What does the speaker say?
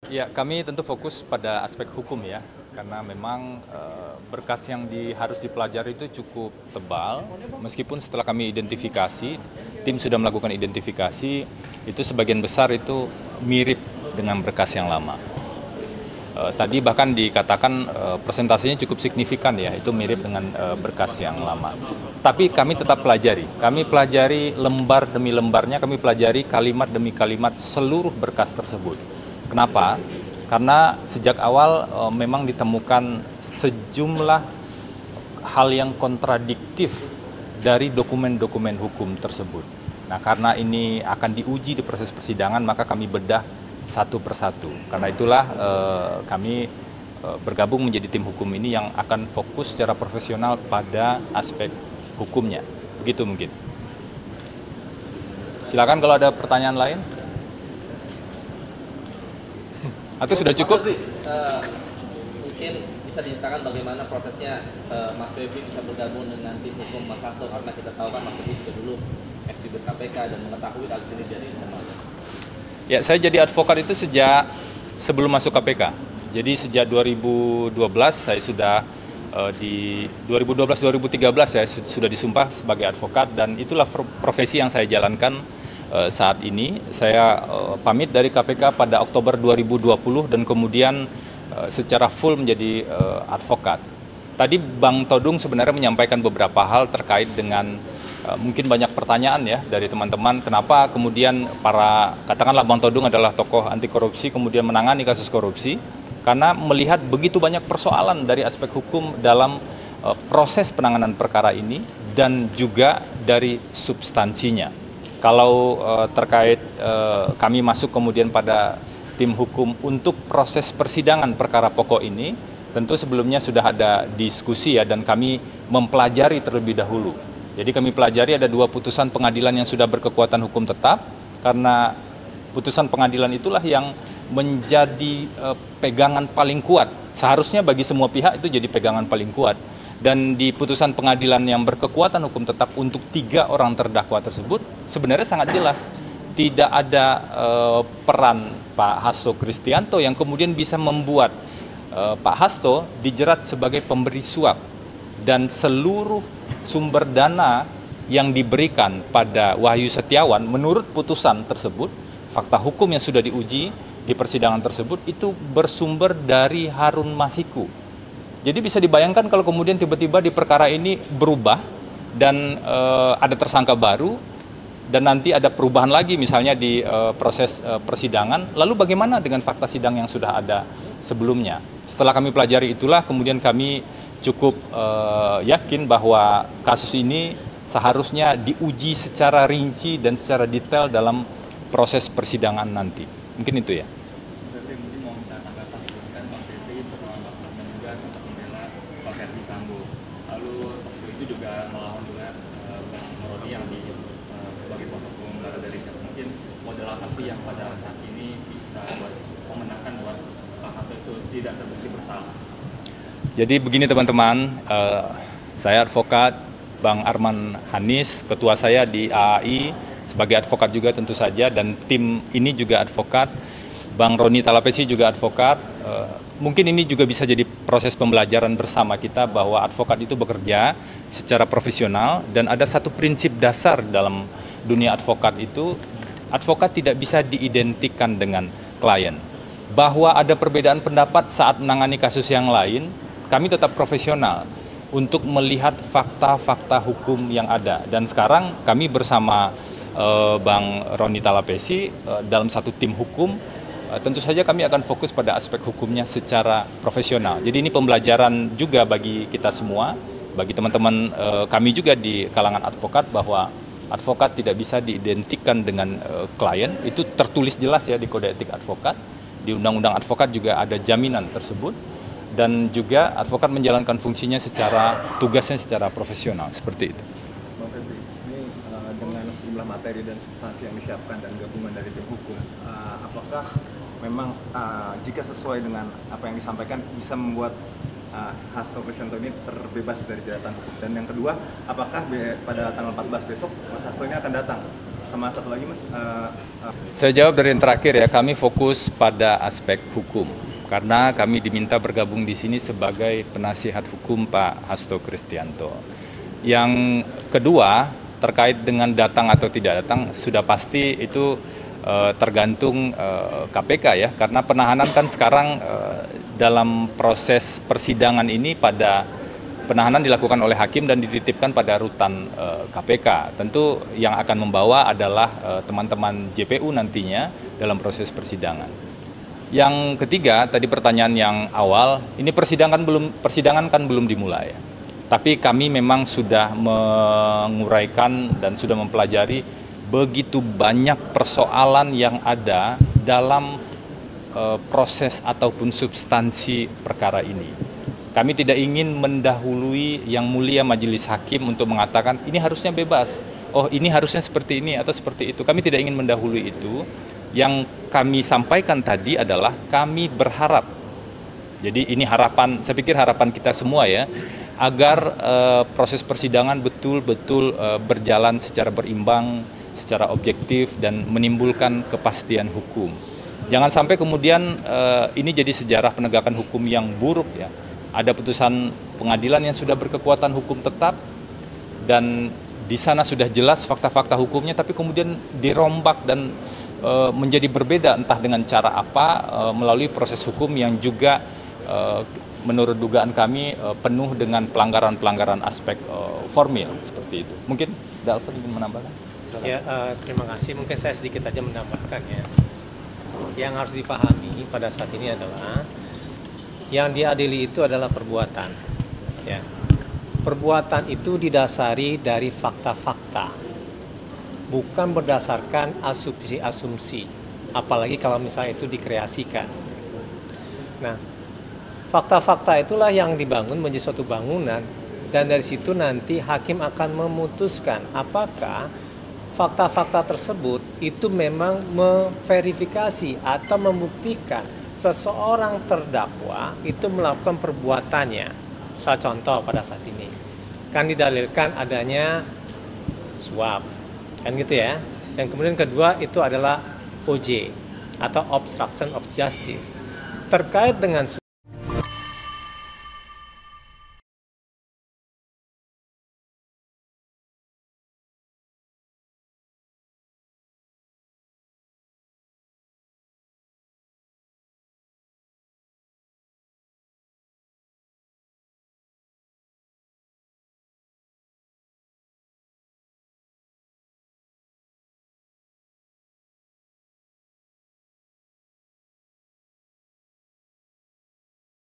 Ya, kami tentu fokus pada aspek hukum ya, karena memang berkas yang harus dipelajari itu cukup tebal, meskipun setelah kami identifikasi, tim sudah melakukan identifikasi, itu sebagian besar itu mirip dengan berkas yang lama. Tadi bahkan dikatakan presentasinya cukup signifikan ya, itu mirip dengan berkas yang lama. Tapi kami tetap kami pelajari lembar demi lembarnya, kami pelajari kalimat demi kalimat seluruh berkas tersebut. Kenapa? Karena sejak awal memang ditemukan sejumlah hal yang kontradiktif dari dokumen-dokumen hukum tersebut. Nah, karena ini akan diuji di proses persidangan, maka kami bedah satu persatu. Karena itulah kami bergabung menjadi tim hukum ini yang akan fokus secara profesional pada aspek hukumnya. Begitu mungkin. Silakan kalau ada pertanyaan lain. Atau sudah cukup? Mungkin bisa diceritakan bagaimana prosesnya Mas Febri bisa bergabung dengan tim hukum Mas Hasto, karena kita tahu kan Mas Febri juga dulu ex-jubir KPK dan mengetahui kasus ini dari internal. Ya, saya jadi advokat itu sejak sebelum masuk KPK. Jadi sejak 2012 saya sudah di 2012-2013 saya sudah disumpah sebagai advokat, dan itulah profesi yang saya jalankan saat ini. Saya pamit dari KPK pada Oktober 2020 dan kemudian secara full menjadi advokat. Tadi Bang Todung sebenarnya menyampaikan beberapa hal terkait dengan mungkin banyak pertanyaan ya dari teman-teman, kenapa kemudian katakanlah Bang Todung adalah tokoh anti korupsi kemudian menangani kasus korupsi, karena melihat begitu banyak persoalan dari aspek hukum dalam proses penanganan perkara ini dan juga dari substansinya. Kalau terkait kami masuk kemudian pada tim hukum untuk proses persidangan perkara pokok ini, tentu sebelumnya sudah ada diskusi ya, dan kami mempelajari terlebih dahulu. Jadi kami pelajari ada 2 putusan pengadilan yang sudah berkekuatan hukum tetap, karena putusan pengadilan itulah yang menjadi pegangan paling kuat. Seharusnya bagi semua pihak itu jadi pegangan paling kuat. Dan di putusan pengadilan yang berkekuatan hukum tetap untuk 3 orang terdakwa tersebut sebenarnya sangat jelas tidak ada peran Pak Hasto Kristianto yang kemudian bisa membuat Pak Hasto dijerat sebagai pemberi suap, dan seluruh sumber dana yang diberikan pada Wahyu Setiawan menurut putusan tersebut, fakta hukum yang sudah diuji di persidangan tersebut itu bersumber dari Harun Masiku. Jadi bisa dibayangkan kalau kemudian tiba-tiba di perkara ini berubah dan ada tersangka baru dan nanti ada perubahan lagi misalnya di proses persidangan, lalu bagaimana dengan fakta sidang yang sudah ada sebelumnya? Setelah kami pelajari itulah kemudian kami cukup yakin bahwa kasus ini seharusnya diuji secara rinci dan secara detail dalam proses persidangan nanti. Mungkin itu ya. Lalu itu juga melawan juga Bang Roni yang sebagai kuasa hukum dari mungkin model apa sih yang pada saat ini bisa buat memenangkan buat Pak Hasto itu tidak terbukti bersalah. Jadi begini teman-teman, saya advokat, Bang Arman Hanis, ketua saya di AAI, sebagai advokat juga tentu saja, dan tim ini juga advokat, Bang Roni Talapesi juga advokat. Mungkin ini juga bisa jadi proses pembelajaran bersama kita bahwa advokat itu bekerja secara profesional, dan ada satu prinsip dasar dalam dunia advokat itu, advokat tidak bisa diidentikan dengan klien. Bahwa ada perbedaan pendapat saat menangani kasus yang lain, kami tetap profesional untuk melihat fakta-fakta hukum yang ada. Dan sekarang kami bersama Bang Roni Talapesi dalam satu tim hukum, tentu saja kami akan fokus pada aspek hukumnya secara profesional. Jadi ini pembelajaran juga bagi kita semua, bagi teman-teman kami juga di kalangan advokat, bahwa advokat tidak bisa diidentikan dengan klien. Itu tertulis jelas ya di Kode Etik Advokat, di Undang-Undang Advokat juga ada jaminan tersebut, dan juga advokat menjalankan fungsinya tugasnya secara profesional, seperti itu. Bang Febri, ini dengan sejumlah materi dan substansi yang disiapkan dan gabungan dari tim hukum, apakah memang jika sesuai dengan apa yang disampaikan bisa membuat Hasto Kristianto ini terbebas dari jeratan hukum? Dan yang kedua, apakah pada tanggal 14 besok Mas Hasto ini akan datang Sama satu lagi Mas, Saya jawab dari yang terakhir ya, kami fokus pada aspek hukum. Karena kami diminta bergabung di sini sebagai penasihat hukum Pak Hasto Kristianto. Yang kedua, terkait dengan datang atau tidak datang, sudah pasti itu tergantung KPK ya. Karena penahanan kan sekarang dalam proses persidangan ini pada penahanan dilakukan oleh hakim dan dititipkan pada rutan KPK. Tentu yang akan membawa adalah teman-teman JPU nantinya dalam proses persidangan. Yang ketiga, tadi pertanyaan yang awal, ini persidangan kan belum dimulai. Tapi kami memang sudah menguraikan dan sudah mempelajari begitu banyak persoalan yang ada dalam proses ataupun substansi perkara ini. Kami tidak ingin mendahului yang mulia majelis hakim untuk mengatakan ini harusnya bebas, oh ini harusnya seperti ini atau seperti itu. Kami tidak ingin mendahului itu. Yang kami sampaikan tadi adalah kami berharap, jadi ini harapan, saya pikir harapan kita semua ya, agar proses persidangan betul-betul berjalan secara berimbang, secara objektif dan menimbulkan kepastian hukum. Jangan sampai kemudian ini jadi sejarah penegakan hukum yang buruk ya. Ada putusan pengadilan yang sudah berkekuatan hukum tetap dan di sana sudah jelas fakta-fakta hukumnya, tapi kemudian dirombak dan menjadi berbeda entah dengan cara apa melalui proses hukum yang juga menurut dugaan kami penuh dengan pelanggaran-pelanggaran aspek formil seperti itu. Mungkin Dalvan ingin menambahkan? Ya, terima kasih. Mungkin saya sedikit aja menambahkan ya. Yang harus dipahami pada saat ini adalah yang diadili itu adalah perbuatan. Ya. Perbuatan itu didasari dari fakta-fakta, bukan berdasarkan asumsi-asumsi, apalagi kalau misalnya itu dikreasikan. Nah, fakta-fakta itulah yang dibangun menjadi suatu bangunan, dan dari situ nanti hakim akan memutuskan apakah fakta-fakta tersebut itu memang memverifikasi atau membuktikan seseorang terdakwa itu melakukan perbuatannya. Saya contoh pada saat ini, kan didalilkan adanya suap, kan gitu ya. Dan kemudian kedua itu adalah OJ atau obstruction of justice terkait dengan